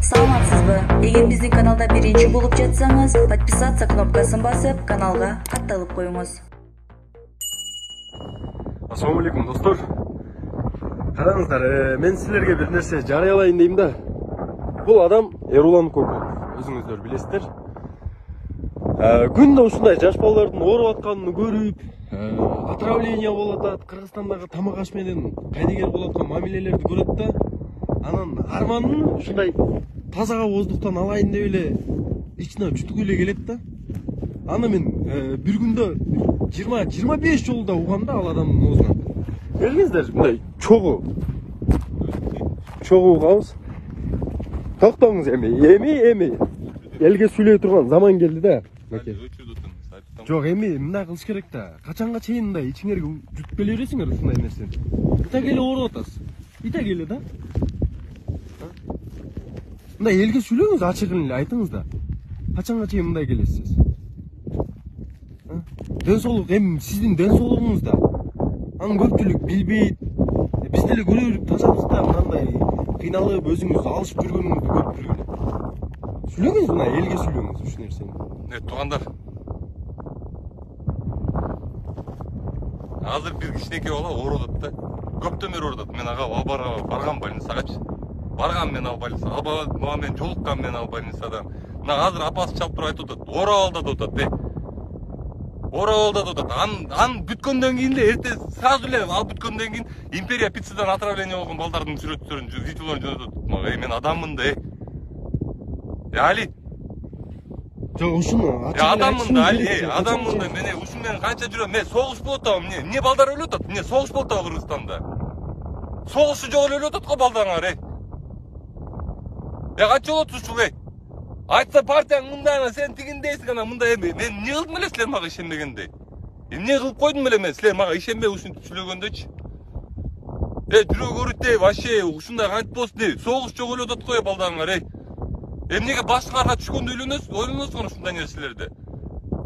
Саламатсызбы? Эгер биздин каналда биринчи болуп жатсаңыз, подписаться кнопкасын басып, каналга катталып коюңуз. Assalamu alaikum достор. Караңыздар, мен силерге бир нерсе жарыялайын дейм да. Бул адам Эрулан Кокулов. Өзүңүздөр билесиздер. Күндө ушундай жаш балдардын ооруп атканын көрүп, отравление болуп атат, Кыргызстандагы тамак аш менен кайдыгер болуп аткан мамилелерди көрөт да. Анан арманын ушундай таза воздухтан алайын деп эле ичине жутуп эле келет да. Аны мен бир күндө 20-25 жолу да угам да ал адамдын оозунан. Келиңиздер, мындай чогуу угабыз. Токтоңуз эми. Элге сүйлөй турган заман келди да. Жок, эми мындай кылыш керек да. Качанга чейин мындай ичиңерге жутуп келе бересиңер ушундай нерсени. Ита келе ооруп атасыз. Ита келе да. Мындай элге сүйлөңүз, ачыгын эле айтыңыз да. Качанга чейин мындай келесиз? Ден соолук эми сиздин ден соолугуңуз да. Анын көпчүлүк билбейт. Биз деле көрө берип тазалыкта мындай кыйналып өзүңүздү алышып жүргөнүңүздү көрүп жүргөн. Сүйлөңүз мына элге сүйлөңүз ушу нерсени. Туугандар. Азыр бир кичинекей бала ооруп атат да. Көптөн бери ооруп атат. Мен ага барган больницагачы. Барган мен ал больницага. Мага мен жолуккан мен ал больницадан. Мына азыр апасы чалып туруп айтып атат. Ооралда деп атат. Ооралда деп атат. Ан бүткөндөн кийин эле эрте сразу эле ал бүткөндөн кийин Империя пиццадан отравление болгон балдардын сүрөттөрүн, видеолорун жөнөтөт. Мага мен адаммын да. Али. Жок, ушуну адаммын да, Али, адаммын да. Мен ушун менен канча жүрөм. Мен согуш болуп атабы? Эмне балдар өлүп атат? Эмне согуш болуп атабы Кыргызстанда? Согушу жок эле өлүп атат го балдарыңар, кача болот ушул, Айтса партияң мындайына сен тигиндейсиң, ана мындай эми. Мен эмне кылдым эле силер мага ишенбегенде? Эмне кылып койдум эле мен силер мага ишенбей ушинтип сүйлөгөндөчү? Жүрөк ооруйт вообще ушундай кантип болсун Согуш жок эле атат го балдарыңар, Эмнеге башкаларга түшкөндө ойлоносуңар ушундай нерселерди?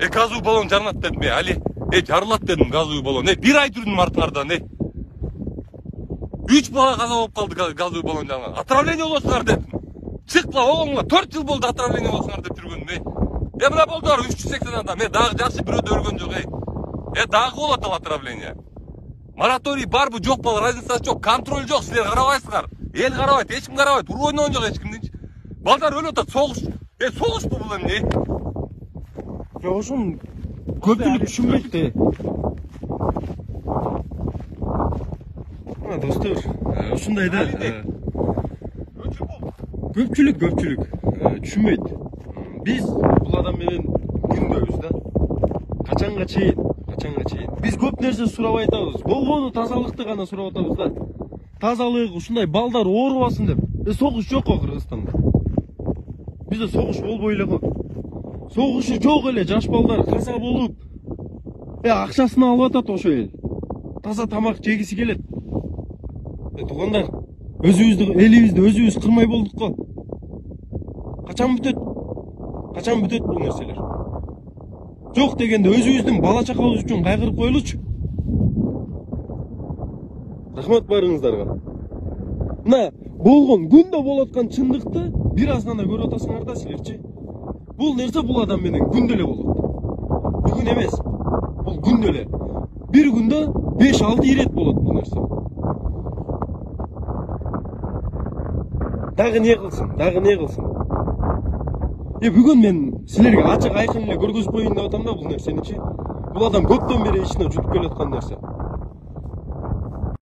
Газовый баллон жарылат дедим, Али. Жарылат дедим газовый баллон. Бир ай жүрдүм артыңардан, 3 бала каза болуп калды газовый баллон жарылган. Отравление болосуңар дедим. Чыкла оңуңар 4 жыл болду отравление болосуңар деп жүргөнүм, мына болдуар 380 адам. Дагы жакшы бирөө да өлгөн жок, Дагы болот ал отравление. Мораторий барбы, жокпу, разницасы жок, контроль жок, силер карабайсыңар. Эл карабайт, эч ким карабайт, уруу ойногон жок эч кимдинчи. Балдар өлүп атат, согуш. Согушпу бул эмне? Жок, ушун көпчүлүк түшүнбөйт да. Мына достор, ушундай да. Көпчүлүк түшүнбөйт. Биз бул адам менен күндөбүз да. Качанга чейин? Биз көп нерсе сурабай атабыз. Болгону тазалыкты гана сурап атабыз да. Тазалык, ушундай балдар оорубасын деп. Согуш жок го Кыргызстанда. Бизде согуш болбой эле го. Согушу жок эле, жаш балдар каза болуп, акчасын алып атат ошо эл. Таза тамак жегиси келет. Туугандар, элибизди өзүбүз кырмай болдук го. Качан бүтөт бул нерселер? Жок дегенде өзүбүздүн бала чакабыз үчүн кайгырып коелучу. Рахмат барыңыздарга. Мына болгон күндө болуп аткан чындыкты бир аз гана көрүп атасыңар да силерчи. Бул нерсе бул адам менен күндө эле болот. Бүгүн эмес. Бул күндө эле. Бир күндө 5-6 ирет болот бул нерсе. Дагы не кылсын? Бүгүн мен силерге ачык айкын эле көргөзүп коеюн деп атам да бул нерсеничи. Бул адам көптөн бери ичине жутуп келаткан нерсе.